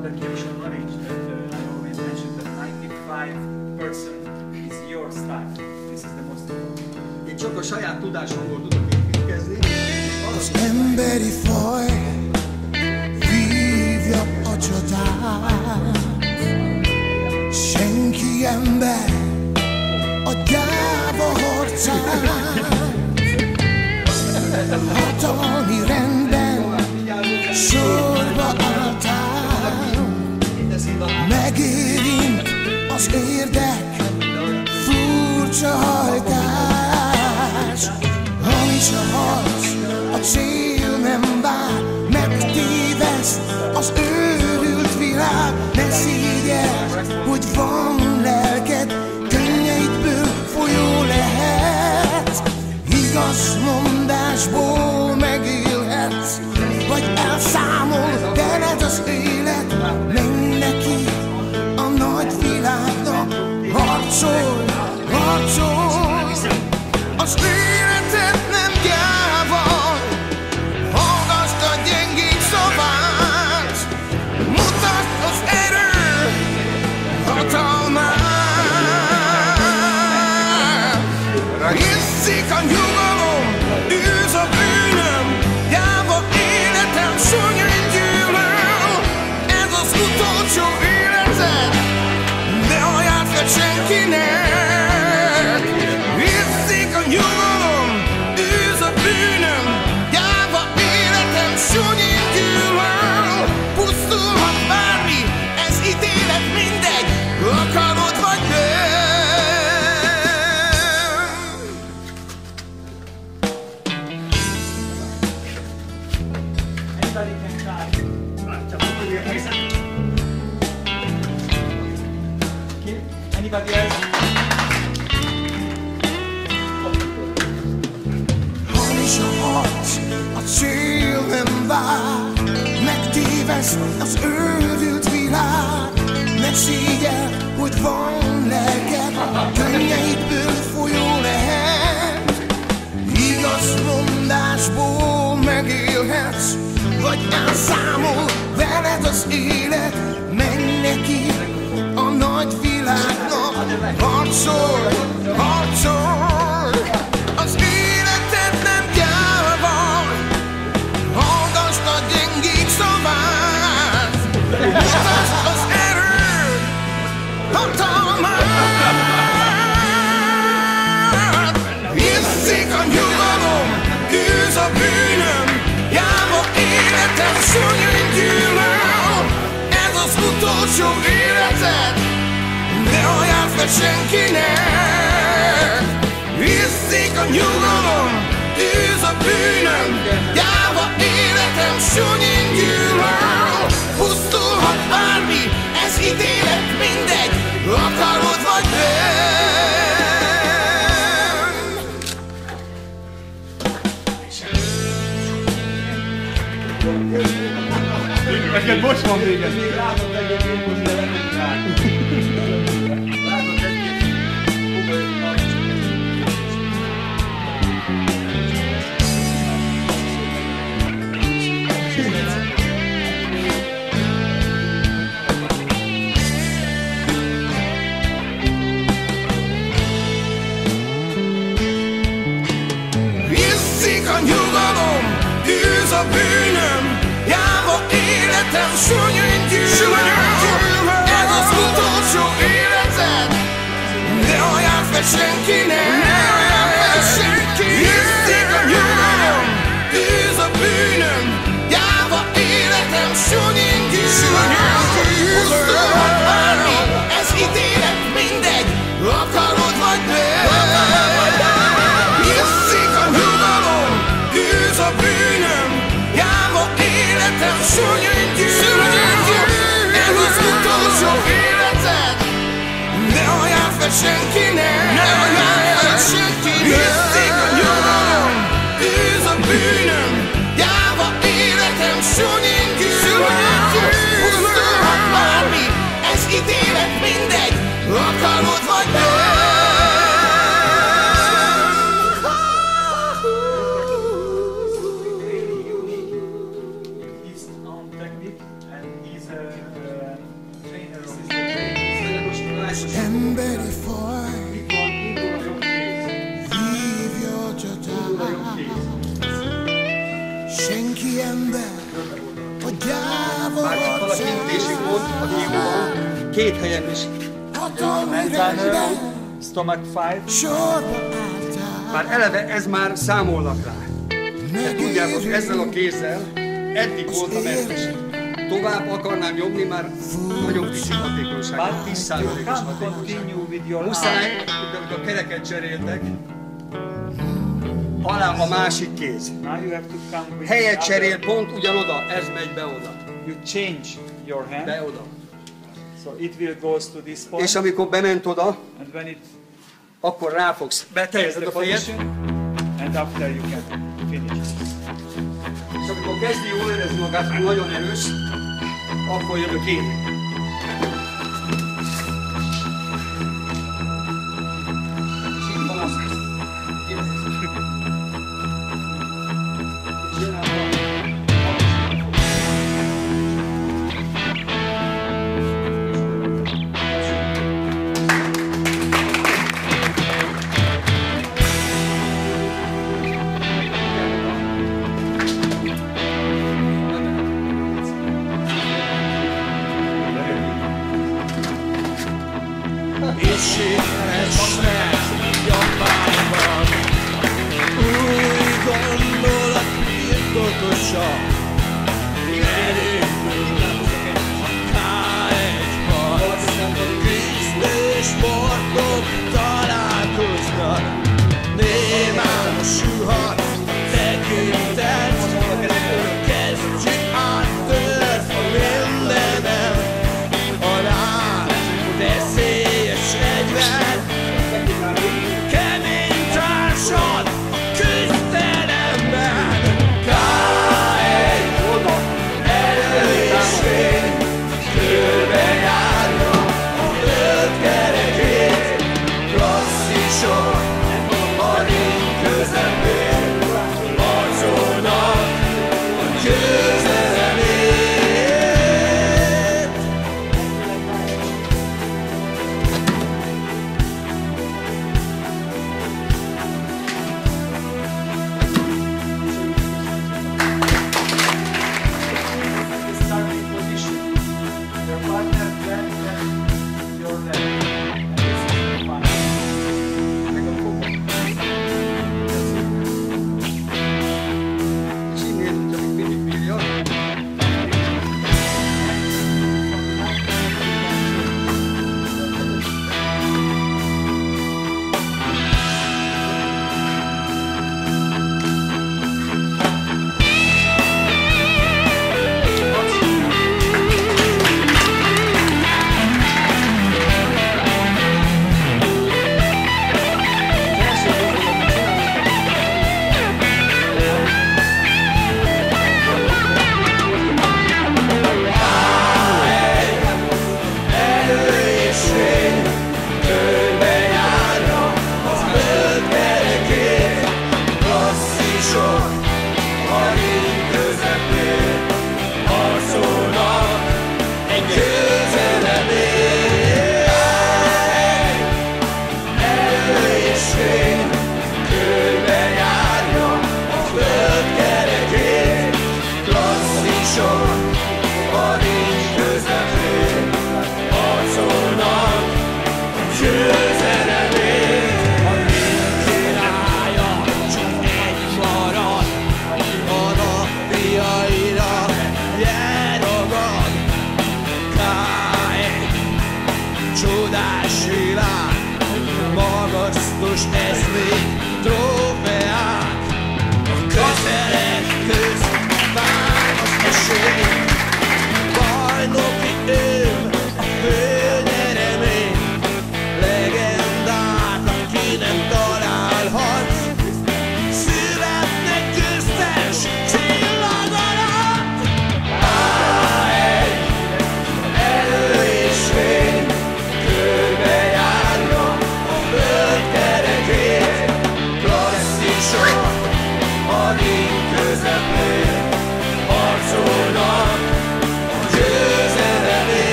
about the chemical knowledge that I always mention that 95% is your style. This is the most important. Én csak a saját tudásomból tudok építkezni. Az emberi faj vívja a csatát. Senki ember a gyáva harcát. Hatalmi rendben sorba álltál. Megérint az érdek, furcsa hajtás. Hamis a harc, a cél nem vár, megtéveszt az őrült világ. Ne szégyeld, hogy van lelked, könnyeidből folyó lehet. Igaz mondásból megélhetsz, vagy elszámol veled az élet. Menj neki a nagy világnak, harcolj, harcolj. Az életed nem gyáva, hallgasd a gyengék szavát. Mutasd az erő hatalmát. Ragyesszik a nyugalom, űz a bűnöm, gyáva életem szörnyen gyűlöl. Ez az utolsó életed, de ajánld fel senkinek. Ragyesszik a nyugalom, űz a bűnöm, gyáva életem szörnyen gyűlöl. Pusztulhat bármi, ez ítélet, mindegy, akarod vagy nem. Anybody can try. Anybody else? Hamis a harc, a cél nem vár, megtéveszt az őrült világ. Ne szégyeld, hogy van lelked, könnyeidből folyó lehet. Igaz mondásból megélhetsz, vagy elszámol veled az élet. Menj neki a nagy világnak, harcolj, harcolj. Az életed nem gyáva, hallgasd a gyengék szavát. Mutasd az erőt, hatalmát. Ragyesszik a nyugalom, űz a bűnöm, gyáva életem szörnyen gyűlöl. Ez az utolsó életed, de ajánld fel senkinek. Ragyesszik a nyugalom, űz a bűnöm, gyáva életem szörnyen gyűlöl. Pusztulhat bármi, ez ítélet, mindegy, akarod vagy nem. Neked most van véged. Látott egy-két hozzá, nem rá. Látott egy-két Ragyesszik a nyugalom, űz a bűnöm, gyáva életem szörnyen gyűlöl. Ez az utolsó életed, de ajánld fel senkinek. Ragyesszik a nyugalom, űz a bűnöm, gyáva életem szörnyen gyűlöl. Pusztulhat bármi, ez ítélet, mindegy, akarod vagy nem. Ragyesszik a nyugalom, űz a bűnöm, gyáva életem szörnyen gyűlöl. Ez az utolsó életed, ne ajánld fel senkinek. pont a kiúban, 2 helyen is. Mentana, stomach 5. Már eleve ez már számolnak rá. De tudjátok, ezzel a kézzel eddig volt a mentes. Tovább akarnám nyomni, már nagyon kicsi hatékonyság, But 10%-os you can't hatékonyság. continue with your Muszáj, arm. hogy a kereket cseréltek, alá a másik kéz. Now you have to come with Helyet the cserél, other. pont ugyanoda, ez megy be oda. You change your hand. Be oda. So it will goes to this point. És amikor bement oda, And when it akkor ráfogsz. is Betejezed the a fejed, position, and after you can finish. és amikor kezdi jól érezni magát, hogy nagyon erős, akkor jövök én. És így van azt. És jön át a-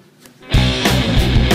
Thank